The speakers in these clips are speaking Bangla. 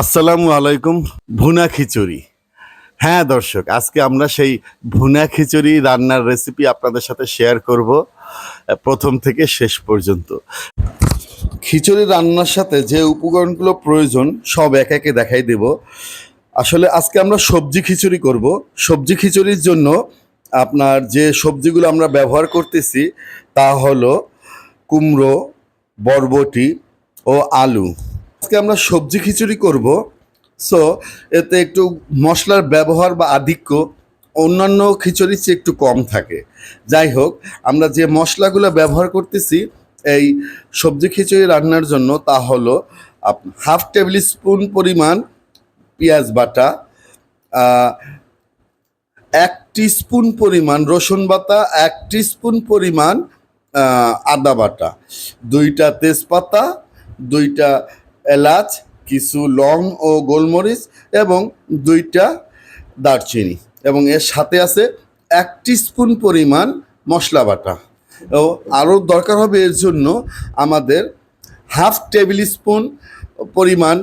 আসসালামু আলাইকুম। ভুনা খিচুড়ি। হ্যাঁ দর্শক, আজকে আমরা সেই ভুনা খিচুড়ি রান্নার রেসিপি আপনাদের সাথে শেয়ার করব প্রথম থেকে শেষ পর্যন্ত। খিচুড়ি রান্নার সাথে যে উপকরণগুলো প্রয়োজন সব একে একে দেখাই দেব। আসলে আজকে আমরা সবজি খিচুড়ি করব। সবজি খিচুড়ির জন্য আপনার যে সবজিগুলো আমরা ব্যবহার করতেছি তা হলো কুমড়ো, বরবটি ও আলু। আজকে আমরা সবজি খিচুড়ি করব। সো এতে একটু মশলার ব্যবহার বা আধিক্য অন্যান্য খিচুড়ির চেয়ে একটু কম থাকে। যাই হোক, আমরা যে মশলাগুলো ব্যবহার করতেছি এই সবজি খিচুড়ি রান্নার জন্য তা হলো হাফ টেবিল স্পুন পরিমাণ পেঁয়াজ বাটা, 1 টিস্পুন পরিমাণ রসুন বাটা, 1 টিস্পুন পরিমাণ আদা বাটা, 2টা তেজপাতা, 2টা এলাচ, কিছু লং ও গোলমরিচ এবং 2টা দারচিনি, এবং এর সাথে আছে 1 টিস্পুন পরিমাণ মশলা বাটা। ও আরও দরকার হবে এর জন্য আমাদের হাফ টেবিল স্পুন পরিমাণ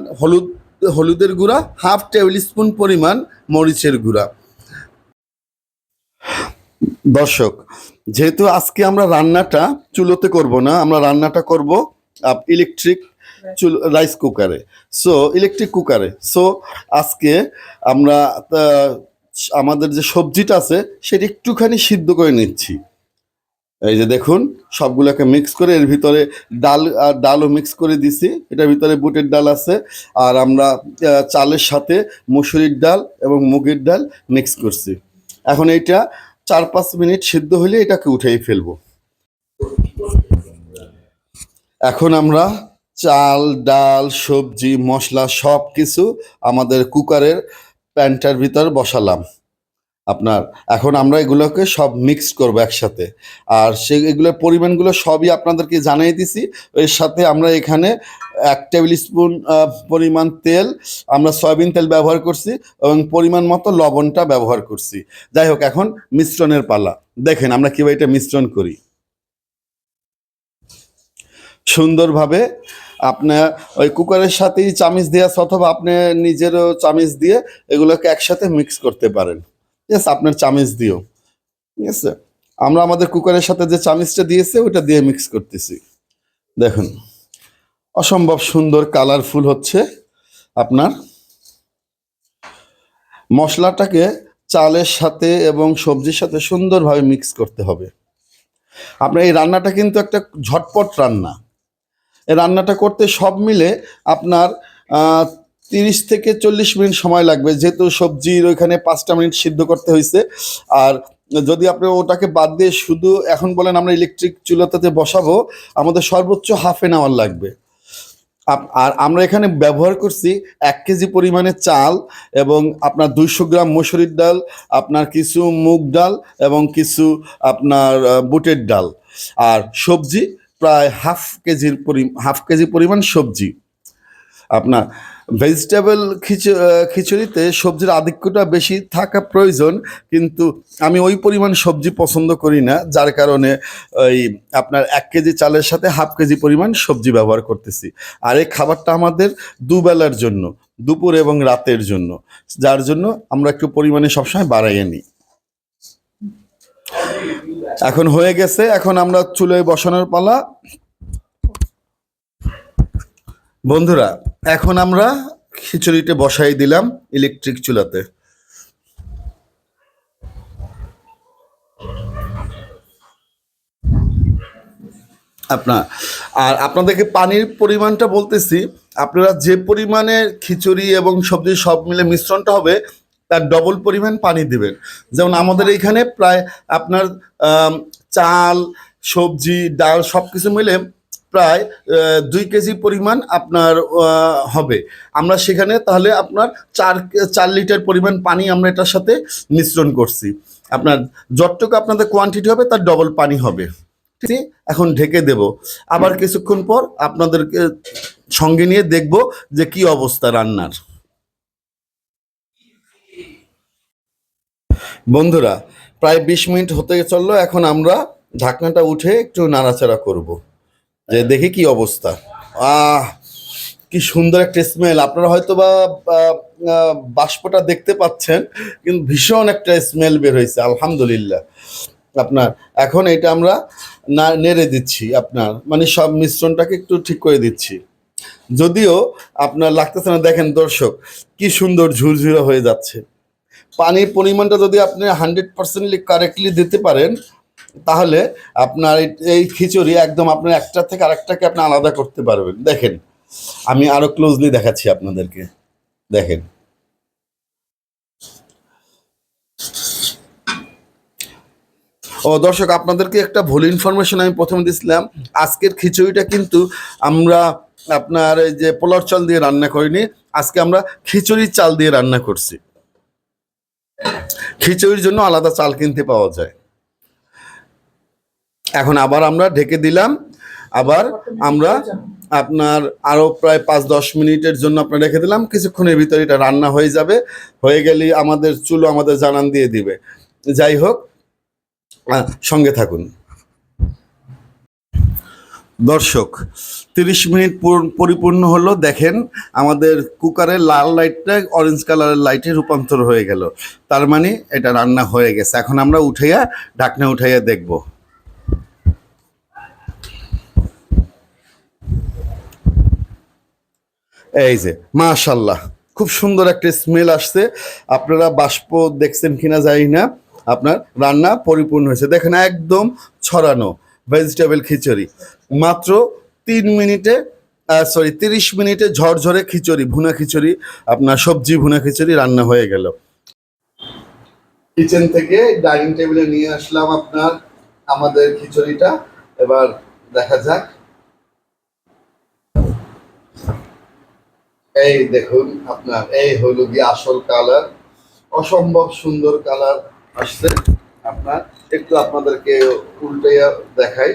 হলুদের গুঁড়া, হাফ টেবিল স্পুন পরিমাণ মরিচের গুঁড়া। দর্শক, যেহেতু আজকে আমরা রান্নাটা চুলোতে করব না, আমরা রান্নাটা করব ইলেকট্রিক রাইস কুকারে, ইলেকট্রিক কুকারে। আজকে আমরা আমাদের যে সবজিটা আছে সেটা একটুখানি সিদ্ধ করে নিচ্ছি। এই যে দেখুন, সবগুলোকে মিক্স করে এর ভিতরে ডালও মিক্স করে দিছি। এটার ভিতরে বুটের ডাল আছে, আর আমরা চালের সাথে মসুরির ডাল এবং মুগের ডাল মিক্স করছি। এখন এইটা 4-5 মিনিট সিদ্ধ হলে এটাকে উঠেই ফেলবো। এখন আমরা চাল, ডাল, সবজি, মশলা সব কিছু আমাদের কুকারের প্যানটার ভিতর বসালাম। এখন আমরা এগুলোকে সব মিক্স করব একসাথে, আর এগুলোর পরিমাণগুলো সবই আপনাদেরকে জানিয়ে দিছি। এর সাথে আমরা এখানে 1 টেবিল স্পুন পরিমাণ তেল, আমরা সয়াবিন তেল ব্যবহার করছি, এবং পরিমাণ মতো লবণটা ব্যবহার করছি। যাই হোক, এখন মিশ্রণের পালা। দেখেন আমরা কীভাবে এটা মিশ্রণ করি। সুন্দরভাবে আপনার ওই কুকারের সাথেই চামিচ দিয়ে অথবা আপনি নিজেরও চামিচ দিয়ে এগুলোকে একসাথে মিক্স করতে পারেন। ঠিক আছে, আপনার চামিচ দিও। ঠিক আছে, আমরা আমাদের কুকারের সাথে যে চামিচটা দিয়েছে ওটা দিয়ে মিক্স করতেছি। দেখুন, অসম্ভব সুন্দর কালারফুল হচ্ছে। আপনার মশলাটাকে চালের সাথে এবং সবজির সাথে সুন্দরভাবে মিক্স করতে হবে। আপনার এই রান্নাটা কিন্তু একটা ঝটপট রান্না। এই রান্নাটা করতে সব মিলে আপনার 30 থেকে 40 মিনিট সময় লাগবে, যেহেতু সবজির ওইখানে 5টা মিনিট সিদ্ধ করতে হয়েছে। আর যদি আপনি ওটাকে বাদ দিয়ে শুধু এখন বলেন আমরা ইলেকট্রিক চুলাতে বসাবো, আমাদের সর্বোচ্চ হাফ এন আওয়ার লাগবে। আর আমরা এখানে ব্যবহার করছি 1 কেজি পরিমাণে চাল, এবং আপনার 200 গ্রাম মসুরির ডাল, আপনার কিছু মুগ ডাল এবং কিছু আপনার বুটের ডাল, আর সবজি প্রায় হাফ কেজি পরিমাণ সবজি। আপনার ভেজিটেবল খিচুড়িতে সবজির আধিক্যটা বেশি থাকা প্রয়োজন, কিন্তু আমি ওই পরিমাণ সবজি পছন্দ করি না, যার কারণে ওই আপনার 1 কেজি চালের সাথে হাফ কেজি পরিমাণ সবজি ব্যবহার করতেছি। আর এই খাবারটা আমাদের দুবেলার জন্য, দুপুর এবং রাতের জন্য, যার জন্য আমরা একটু পরিমাণে সবসময় বাড়াইয়ে নিই। এখন হয়ে গেছে, এখন আমরা চুলায় বসানোর পালা। বন্ধুরা, এখন আমরা খিচুড়িটা বসাই দিলাম ইলেকট্রিক চুলাতে। আর আপনাদেরকে পানির পরিমাণটা বলতেছি, আপনারা যে পরিমাণে খিচুড়ি এবং সবজি সব মিলে মিশ্রণটা হবে তার ডবল পরিমাণ পানি দিবেন। যেমন আমাদের এইখানে প্রায় আপনার চাল, সবজি, ডাল সব কিছু মিলে প্রায় 2 কেজি পরিমাণ আপনার হবে। আমরা সেখানে তাহলে আপনার 4 লিটার পরিমাণ পানি আমরা এটার সাথে মিশ্রণ করছি। আপনার যতটুকু আপনাদের কোয়ান্টিটি হবে তার ডবল পানি হবে। এখন ঢেকে দেব, আবার কিছুক্ষণ পর আপনাদেরকে সঙ্গে নিয়ে দেখব যে কি অবস্থা রান্নার। বন্ধুরা, প্রায় 20 মিনিট হতে চললো। এখন আমরা ঢাকনাটা উঠে একটু নাড়াচাড়া করব, যে দেখি কি অবস্থা। কি সুন্দর একটা স্মেল! আপনারা হয়তো বা বাষ্পটা দেখতে পাচ্ছেন, কিন্তু ভীষণ একটা স্মেল বের হয়েছে। আলহামদুলিল্লাহ। আপনার এখন এটা আমরা নেড়ে দিচ্ছি, আপনার মানে সব মিশ্রণটাকে একটু ঠিক করে দিচ্ছি। যদিও আপনার লাগতেছে না, দেখেন দর্শক কি সুন্দর ঝুরঝুরে হয়ে যাচ্ছে। পানির পরিমাণটা যদি আপনি 100% কারেক্টলি দিতে পারেন, তাহলে আপনার এই খিচুড়ি একদম আপনার একটা থেকে আরেকটাকে আপনি আলাদা করতে পারবেন। দেখেন, আমি আরো ক্লোজলি দেখাচ্ছি আপনাদেরকে। দেখেন, ও দর্শক, আপনাদেরকে একটা ভুল ইনফরমেশন আমি প্রথমে দিয়েছিলাম। আজকের খিচুড়িটা কিন্তু আমরা আপনার এই যে পোলার চাল দিয়ে রান্না করিনি, আজকে আমরা খিচুড়ির চাল দিয়ে রান্না করছি। খিচুড়ির জন্য আলাদা চাল কিনতে পাওয়া যায়। এখন আবার আমরা ঢেকে দিলাম, আবার আমরা আপনার আরো প্রায় 5-10 মিনিটের জন্য আপনার রেখে দিলাম। কিছুক্ষণের ভিতরে এটা রান্না হয়ে যাবে। হয়ে গেলেই আমাদের চুলো আমাদের জানান দিয়ে দিবে। যাই হোক, সঙ্গে থাকুন দর্শক। 30 মিনিট পরিপূর্ণ হলো। দেখেন, আমাদের কুকারের লাল লাইটটা অরেঞ্জ কালারের লাইটে রূপান্তর হয়ে গেল। তার মানে এটা রান্না হয়ে গেছে। এখন আমরা উঠাইয়া ঢাকনা উঠাইয়া দেখব। এই যে মাশাল্লাহ, খুব সুন্দর একটা স্মেল আসছে। আপনারা বাষ্প দেখছেন কিনা জানি না। আপনার রান্না পরিপূর্ণ হয়েছে। দেখেন, একদম ছড়ানো ভেজিটেবল খিচুড়ি। মাত্র 3 মিনিটে, সরি 30 মিনিটে ঝরঝরে খিচুড়ি, ভুনা খিচুড়ি, আপনার সবজি ভুনা খিচুড়ি রান্না হয়ে গেল। কিচেন থেকে ডাইনিং টেবিলে নিয়ে আসলাম আপনার আমাদের খিচুড়িটা। এবার দেখা যাক। এই দেখুন, আপনার এই হলো গিয়ে আসল কালার। অসম্ভব সুন্দর কালার আসছে। আপনার একটু আপনাদেরকে উল্টাইয়া দেখাই।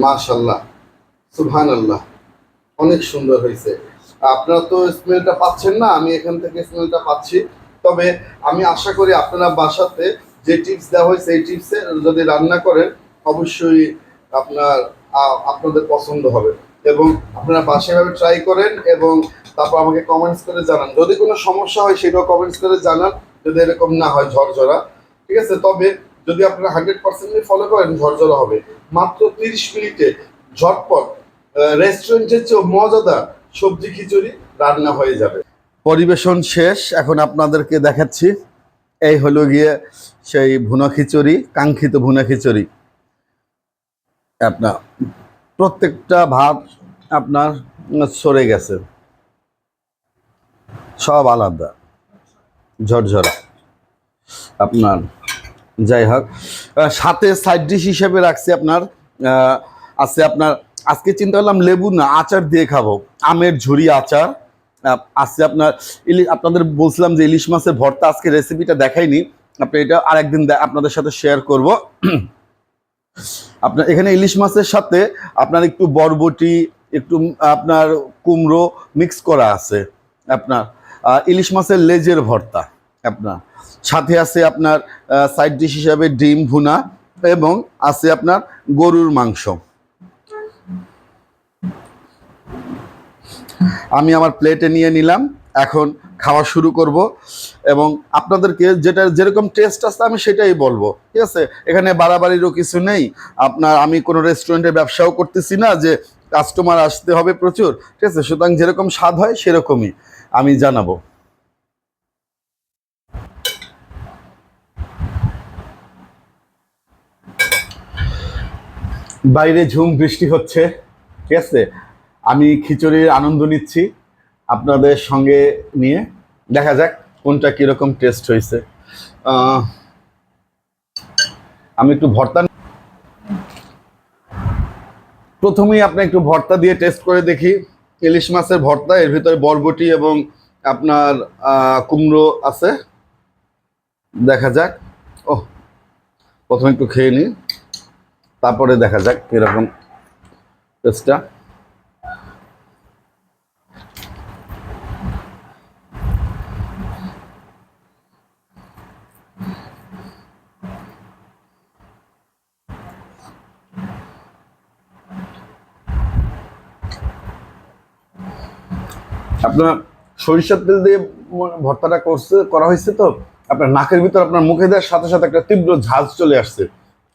মাশাল্লাহ, সুবহানাল্লাহ, অনেক সুন্দর হয়েছে। আপনারা তো স্মেলটা পাচ্ছেন না, আমি এখান থেকে স্মেলটা পাচ্ছি। তবে আমি আশা করি আপনারা বাসাতে যে টিপস দেওয়া হয়েছে এই টিপসে যদি রান্না করেন, অবশ্যই আপনার আপনাদের পছন্দ হবে। এবং আপনারা বাসায় ভাবে ট্রাই করেন এবং তারপর আমাকে কমেন্টস করে জানান। যদি কোনো সমস্যা হয় সেটাও কমেন্টস করে জানান, যদি এরকম না হয় ঝরঝরা। ঠিক আছে? তবে যদি আপনারা 100% ফলো করেন, ঝরঝরা হবে। মাত্র 30 মিনিটে ঝটপট রেস্টুরেন্টের চেয়ে মজাদার সবজি খিচুড়ি রান্না হয়ে যাবে। পরিবেশন শেষ, এখন আপনাদেরকে দেখাচ্ছি। এই হলো গিয়ে সেই ভুনা খিচুড়ি, কাঙ্ক্ষিত ভুনা খিচুড়ি। আপনার প্রত্যেকটা ভাত আপনার সরে গেছে, সব আলাদা, ঝরঝরা। আপনার যাই হোক, সাথে সাইড ডিশ হিসেবে রাখছি আপনার আছে আপনার, আজকে চিন্তা করলাম লেবু না আচার দিয়ে খাবো। আমের ঝুরি আচার আছে আপনার। আপনাদের বলছিলাম যে ইলিশ মাছের ভর্তা, আজকে রেসিপিটা দেখাইনি। আপনি এটা আরেকদিন আপনাদের সাথে শেয়ার করব। আপনার এখানে ইলিশ মাছের সাথে আপনার একটু বরবটি, একটু আপনার কুমড়ো মিক্স করা আছে। আপনার ইলিশ মাছের লেজের ভর্তা। আপনার সাথে আছে আপনার সাইড ডিশ হিসাবে ডিম ভুনা, এবং আছে আপনার গরুর মাংস। আমি আমার প্লেটে নিয়ে নিলাম, এখন খাওয়া শুরু করব। এবং আপনাদেরকে যেটা যেরকম টেস্ট আছে আমি সেটাই বলবো। ঠিক আছে? এখানে বাড়াবাড়িরও কিছু নেই। আপনার আমি কোনো রেস্টুরেন্টে ব্যবসাও করতেছি না যে কাস্টমার আসতে হবে প্রচুর। ঠিক আছে? সুতরাং যেরকম স্বাদ হয় সেরকমই আমি জানাবো। বাইরে ঝুম বৃষ্টি হচ্ছে। ঠিক আছে? আমি খিচুড়ির আনন্দ নিচ্ছি আপনাদের সঙ্গে নিয়ে। দেখা যাক কোনটা কিরকম টেস্ট হয়েছে। আমি একটু ভর্তা, প্রথমেই আপনি একটু ভর্তা দিয়ে টেস্ট করে দেখি। ইলিশ মাছের ভর্তা, এর ভিতরে বরবটি এবং আপনার কুমড়ো আছে। দেখা যাক। ও, প্রথমে একটু খেয়ে নিই, তারপরে দেখা যাক কিরকম টেস্টটা। আপনার সরিষার তেল দিয়ে ভর্তাটা করা হয়েছে তো আপনার নাকের ভিতর আপনার মুখে দেওয়ার সাথে সাথে একটা তীব্র ঝাঁজ চলে আসছে।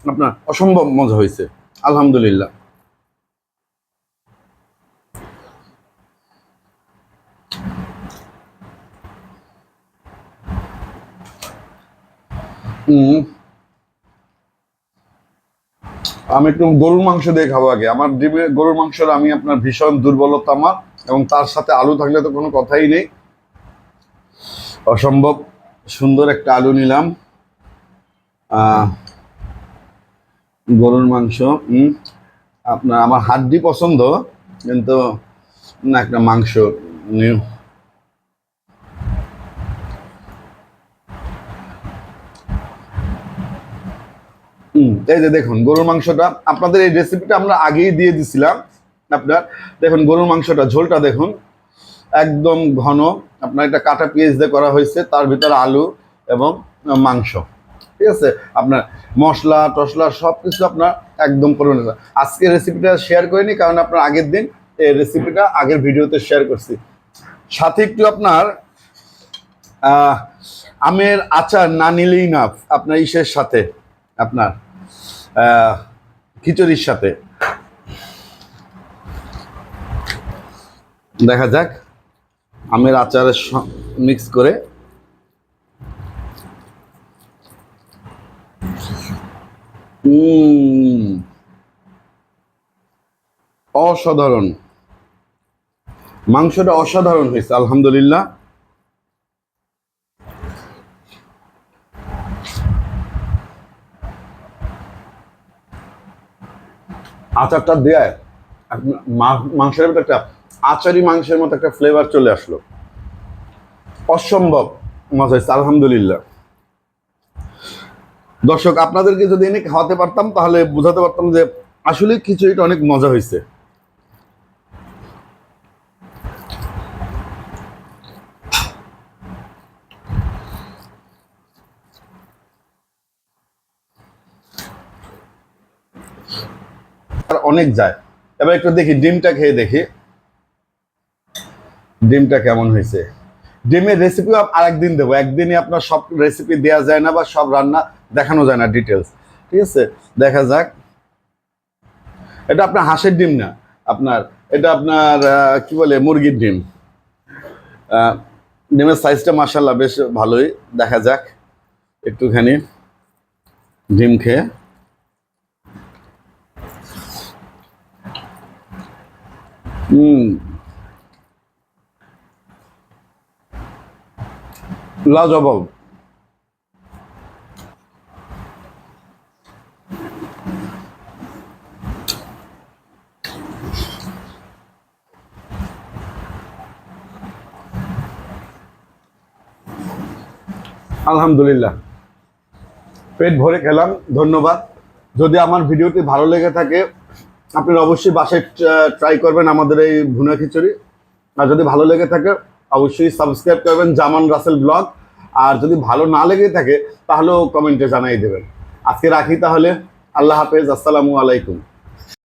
আপনার অসম্ভব মজা হয়েছে, আলহামদুলিল্লাহ। আমি একটু গরুর মাংস দিয়ে খাবো আগে। আমার গরুর মাংসের আমি আপনার ভীষণ দুর্বলতা আমার, এবং তার সাথে আলু থাকলে তো কোনো কথাই নেই। অসম্ভব সুন্দর একটা আলু নিলাম। গরুর মাংস আপনার আমার হাড্ডি পছন্দ, কিন্তু না একটা মাংস এই যে দেখুন গরুর মাংসটা, আপনাদের এই রেসিপিটা আমরা আগেই দিয়ে দিছিলাম। আপনার দেখুন গরুর মাংসটা, ঝোলটা দেখুন একদম ঘন। আপনার এটা কাটা পেঁয়াজ দিয়ে করা হয়েছে, তার ভিতরে আলু এবং মাংস, ঠিক আছে। আপনার মশলা টশলা সব কিছু আপনার একদম করে নিলাম। আজকে রেসিপিটা শেয়ার করিনি, কারণ আপনার আগের দিন এই রেসিপিটা আগের ভিডিওতে শেয়ার করছি। সাথে একটু আপনার আমের আচার না নিলেই না, আপনার ইসের সাথে আপনার খিচুড়ির সাথে। দেখা যাক আমের আচারের মিক্স করে। অসাধারণ, মাংসটা অসাধারণ হয়েছে, আলহামদুলিল্লাহ। আচারটা দেয় মাংসের মতো একটা আচারি মাংসের মতো একটা ফ্লেভার চলে আসলো, অসম্ভব মজা হয়েছে, আলহামদুলিল্লাহ। দর্শক আপনাদেরকে যদি এনে খাওয়াতে পারতাম তাহলে বুঝাতে পারতাম যে আসলে খিচুড়িটা অনেক মজা হয়েছে। আর অনেক যায়। এবার একটু দেখি ডিমটা খেয়ে দেখি ডিমটা কেমন হয়েছে। ডিমের রেসিপিও আরেকদিন দেবো, একদিনই আপনার সব রেসিপি দেওয়া যায় না বা সব রান্না দেখানো যায় না ডিটেলস, ঠিক আছে। দেখা যাক। এটা আপনার হাঁসের ডিম না, আপনার এটা আপনার কি বলে মুরগির ডিম। ডিমের সাইজটা মাশাআল্লাহ বেশ ভালোই। দেখা যাক একটুখানি ডিম খেয়ে। লাজবাব। আলহামদুলিল্লাহ, পেট ভরে খেলাম, ধন্যবাদ। যদি আমার ভিডিওটি ভালো লেগে থাকে আপনারা অবশ্যই বাসায় ট্রাই করবেন আমাদের এই ভুনা খিচুড়ি। আর যদি ভালো লেগে থাকে অবশ্যই সাবস্ক্রাইব করবেন জামান রাসেল ব্লগ। আর যদি ভালো না লেগে থাকে তাহলেও কমেন্টে জানাই দেবেন। আজকে রাখি তাহলে, আল্লাহ হাফেজ, আসসালামু আলাইকুম।